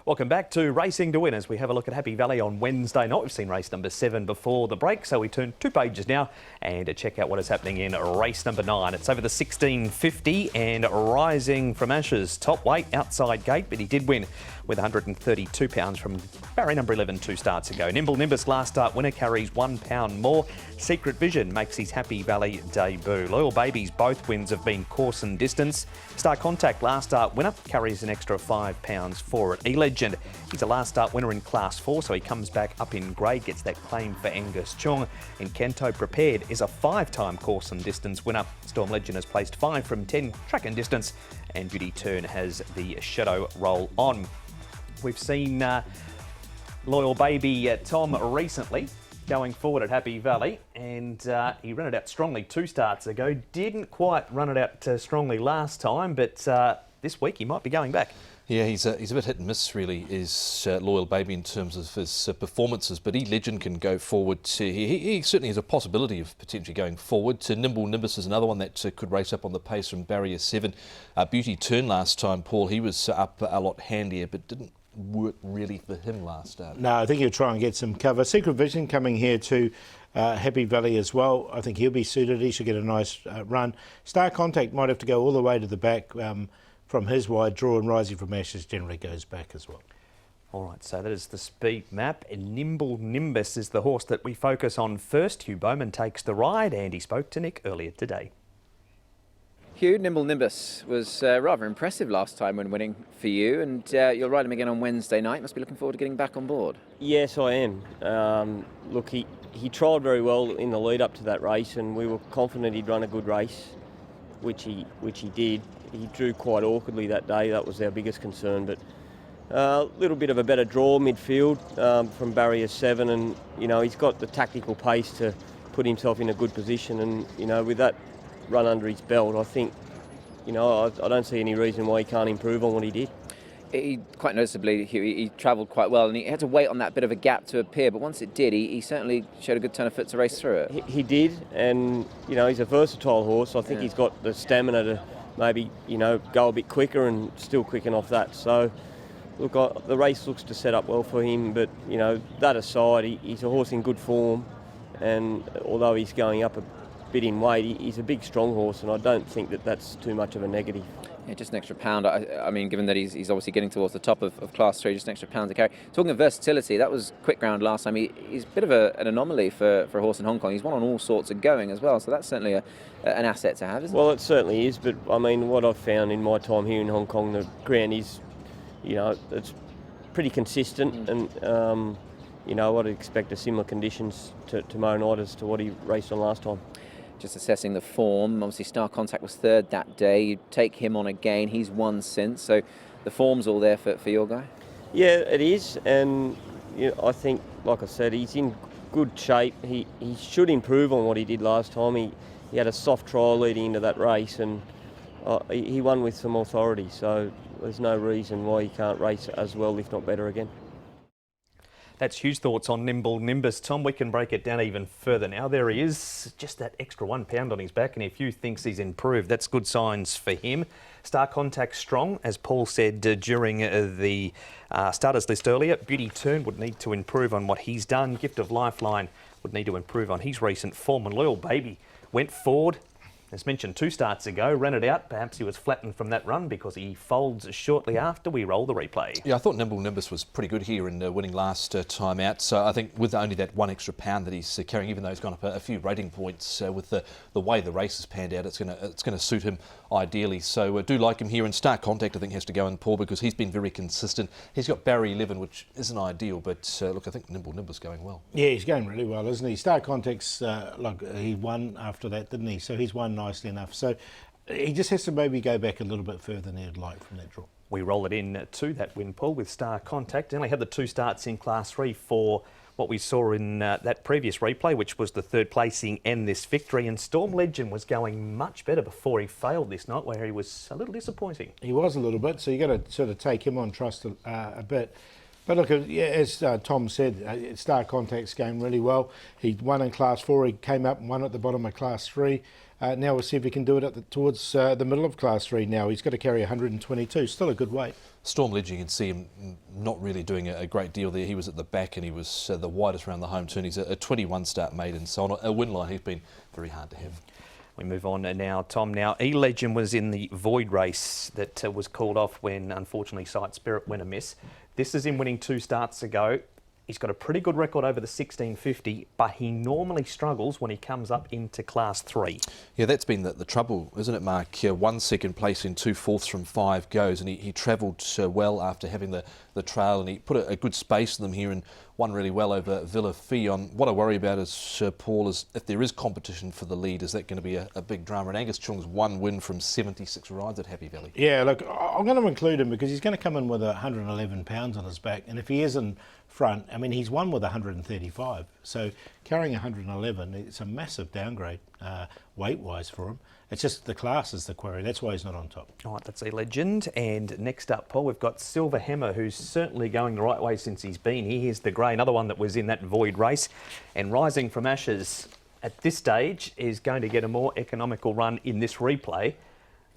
Welcome back to Racing to Win as we have a look at Happy Valley on Wednesday night. We've seen race number 7 before the break, so we turn 2 pages now and check out what is happening in race number 9. It's over the 1650 and rising from ashes. Top weight outside gate, but he did win with £132 from barrier number 11 2 starts ago. Nimble Nimbus last start winner carries £1 more. Secret Vision makes his Happy Valley debut. Loyal Babies, both wins have been course and distance. Star Contact last start winner carries an extra £5 for it. E-Legend, he's a last start winner in Class 4, so he comes back up in grade, gets that claim for Angus Chung. And Kento Prepared is a 5-time course and distance winner. Storm Legend has placed 5 from 10 track and distance, and Beauty Turn has the Shadow Roll On. We've seen Loyal Baby Tom recently going forward at Happy Valley, and he ran it out strongly 2 starts ago. Didn't quite run it out strongly last time, but this week he might be going back. Yeah, he's a bit hit and miss really, is Loyal Baby in terms of his performances, but E-Legend can go forward. He certainly has a possibility of potentially going forward. Nimble Nimbus is another one that could race up on the pace from barrier 7. Beauty Turn last time, Paul, he was up a lot handier, but didn't work really for him last start. No, I think he'll try and get some cover. Secret Vision coming here to Happy Valley as well. I think he'll be suited. He should get a nice run. Star Contact might have to go all the way to the back from his wide draw, and Rising from Ashes generally goes back as well. All right, so that is the speed map. And Nimble Nimbus is the horse that we focus on first. Hugh Bowman takes the ride, and he spoke to Nick earlier today. Hugh, Nimble Nimbus was rather impressive last time when winning for you, and you'll ride him again on Wednesday night. Must be looking forward to getting back on board. Yes, I am. Look, he trialled very well in the lead up to that race, and we were confident he'd run a good race, which he did. He drew quite awkwardly that day. That was our biggest concern, but a little bit of a better draw midfield from barrier 7, and he's got the tactical pace to put himself in a good position, and with that run under his belt, I think, I don't see any reason why he can't improve on what he did. He quite noticeably, he travelled quite well, and he had to wait on that bit of a gap to appear, but once it did, he certainly showed a good turn of foot to race through it. He did, and he's a versatile horse. I think he's got the stamina to maybe go a bit quicker and still quicken off that. So look, the race looks to set up well for him, but that aside, he's a horse in good form, and although he's going up a bit in weight, he's a big strong horse, and I don't think that that's too much of a negative. Yeah, just an extra pound. I mean, given that he's obviously getting towards the top of Class 3, just an extra pound to carry. Talking of versatility, that was quick ground last time. He's a bit of an anomaly for a horse in Hong Kong. He's won on all sorts of going as well, so that's certainly an asset to have, isn't it? Well, it certainly is, but I mean, what I've found in my time here in Hong Kong, the ground is, it's pretty consistent, and I'd expect a similar conditions tomorrow night as to what he raced on last time. Just assessing the form, obviously Star Contact was 3rd that day. You take him on again, he's won since, so the form's all there for your guy? Yeah, it is, and I think, like I said, he's in good shape. He should improve on what he did last time. He had a soft trial leading into that race, and he won with some authority, so there's no reason why he can't race as well, if not better again. That's Hugh's thoughts on Nimble Nimbus. Tom, we can break it down even further now. There he is, just that extra £1 on his back, and if Hugh thinks he's improved, that's good signs for him. Star Contact strong, as Paul said during the starters list earlier. Beauty Turn would need to improve on what he's done. Gift of Lifeline would need to improve on his recent form, and Loyal Baby went forward. As mentioned 2 starts ago, ran it out. Perhaps he was flattened from that run because he folds shortly after we roll the replay. Yeah, I thought Nimble Nimbus was pretty good here in winning last time out. So I think with only that 1 extra pound that he's carrying, even though he's gone up a few rating points, with the way the race has panned out, it's going to suit him ideally. So I do like him here. And Star Contact, I think, has to go in, Paul, because he's been very consistent. He's got barrier 11, which isn't ideal, but look, I think Nimble Nimbus going well. Yeah, he's going really well, isn't he? Star Contact's, he won after that, didn't he? So he's won nicely enough. So he just has to maybe go back a little bit further than he'd like from that draw. We roll it in to that win, Paul, with Star Contact. Only had the 2 starts in Class 3 for what we saw in that previous replay, which was the 3rd placing and this victory. And Storm Legend was going much better before he failed this night, where he was a little disappointing. He was a little bit, so you've got to sort of take him on trust a bit. But look, as Tom said, Star Contact's going really well. He won in Class 4, he came up and won at the bottom of Class 3. Now we'll see if he can do it towards the middle of Class 3 now. He's got to carry 122, still a good weight. Storm Ledge, you can see him not really doing a great deal there. He was at the back and he was the widest around the home turn. He's a 21 start maiden, so on a win line he's been very hard to have. We move on now, Tom. Now, E-Legend was in the Void race that was called off when, unfortunately, Sight Spirit went amiss. This is him winning 2 starts ago. He's got a pretty good record over the 1650, but he normally struggles when he comes up into Class 3. Yeah, that's been the trouble, isn't it, Mark? 1 second place in 2 fourths from 5 goes, and he travelled well after having the trail, and he put a good space in them here and won really well over Villa Fion. What I worry about is, Paul, is if there is competition for the lead, is that going to be a big drama? And Angus Chung's 1 win from 76 rides at Happy Valley. Yeah, look, I'm going to include him because he's going to come in with 111 pounds on his back, and if he is in front, I mean, he's won with 135, so carrying 111, it's a massive downgrade weight-wise for him. It's just the class is the query. That's why he's not on top. All right, that's a legend. And next up, Paul, we've got Silver Hammer, who's certainly going the right way since he's been here. Here's the grey, another one that was in that Void race. And Rising from Ashes at this stage is going to get a more economical run in this replay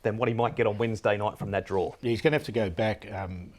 than what he might get on Wednesday night from that draw. Yeah, he's going to have to go back,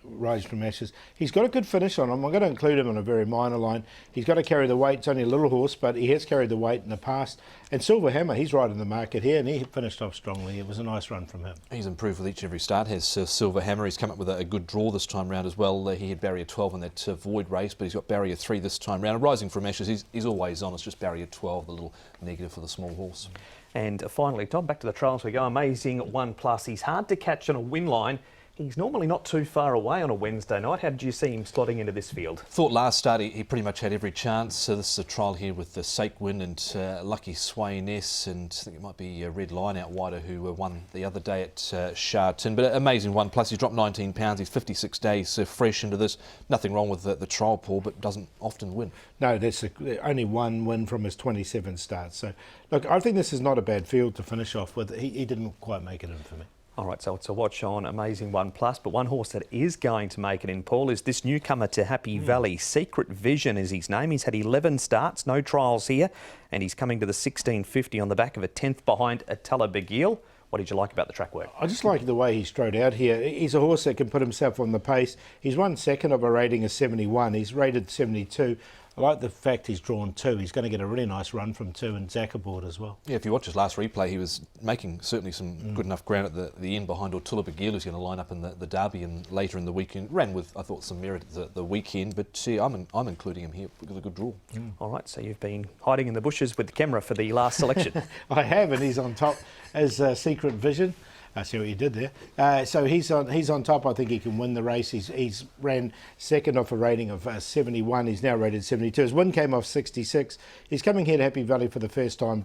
Rise from Ashes. He's got a good finish on him. I'm going to include him on a very minor line. He's got to carry the weight. It's only a little horse, but he has carried the weight in the past. And Silver Hammer, he's right in the market here, and he finished off strongly. It was a nice run from him. He's improved with each and every start, has Silver Hammer. He's come up with a good draw this time round as well. He had barrier 12 in that Void race, but he's got barrier 3 this time round. Rising from Ashes, he's always on. It's just barrier 12, the little negative for the small horse. And finally, Tom, back to the trials we go. Amazing 1+. He's hard to catch on a win line. He's normally not too far away on a Wednesday night. How did you see him slotting into this field? Thought last start he pretty much had every chance. So this is a trial here with the Sakewin and Lucky Swayness, and I think it might be Red Line out wider who won the other day at Sharton. But amazing 1+. He's dropped 19 pounds. He's 56 days fresh into this. Nothing wrong with the trial, Paul, but doesn't often win. No, that's only 1 win from his 27 starts. So, look, I think this is not a bad field to finish off with. He didn't quite make it in for me. All right, so it's a watch on Amazing 1+, but one horse that is going to make it in, Paul, is this newcomer to Happy Valley. Secret Vision is his name. He's had 11 starts, no trials here, and he's coming to the 1650 on the back of a 10th behind Atala Begil. What did you like about the track work? I just like the way he strode out here. He's a horse that can put himself on the pace. He's 1 second of a rating of 71. He's rated 72. I like the fact he's drawn 2. He's going to get a really nice run from 2 and Zach aboard as well. Yeah, if you watch his last replay, he was making certainly some good enough ground at the end behind Ortula Begil, who's going to line up in the Derby and later in the weekend. Ran with, I thought, some merit at the weekend, but I'm including him here because of a good draw. All right, so you've been hiding in the bushes with the camera for the last selection. I have, and he's on top as Secret Vision. I see what you did there. So he's on top. I think he can win the race. He's ran second off a rating of 71. He's now rated 72. His win came off 66. He's coming here to Happy Valley for the first time.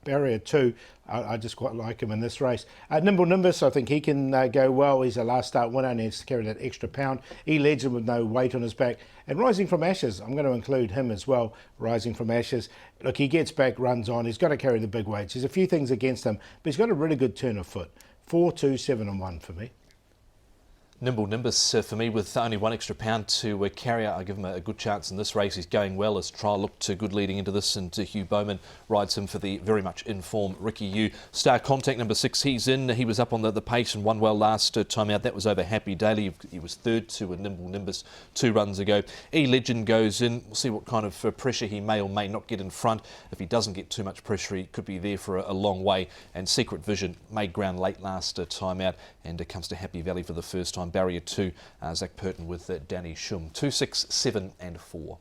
Barrier 2. I just quite like him in this race. Nimble Nimbus, I think he can go well. He's a last start winner and he has to carry that extra pound. E-Legend with no weight on his back. And Rising from Ashes, I'm going to include him as well. Rising from Ashes. Look, he gets back, runs on. He's got to carry the big weights. There's a few things against him, but he's got a really good turn of foot. 4, 2, 7 and 1 for me. Nimble Nimbus for me with only 1 extra pound to carry out. I give him a good chance in this race. He's going well. His trial looked good leading into this, and Hugh Bowman rides him for the very much in form Ricky Yu. Star Contact number 6, he's in. He was up on the pace and won well last time out. That was over Happy Daily. He was third to a Nimble Nimbus 2 runs ago. E-Legend goes in. We'll see what kind of pressure he may or may not get in front. If he doesn't get too much pressure, he could be there for a long way. And Secret Vision made ground late last time out and comes to Happy Valley for the first time. Barrier 2, Zach Purton with Danny Shum. 2, 6, 7 and 4.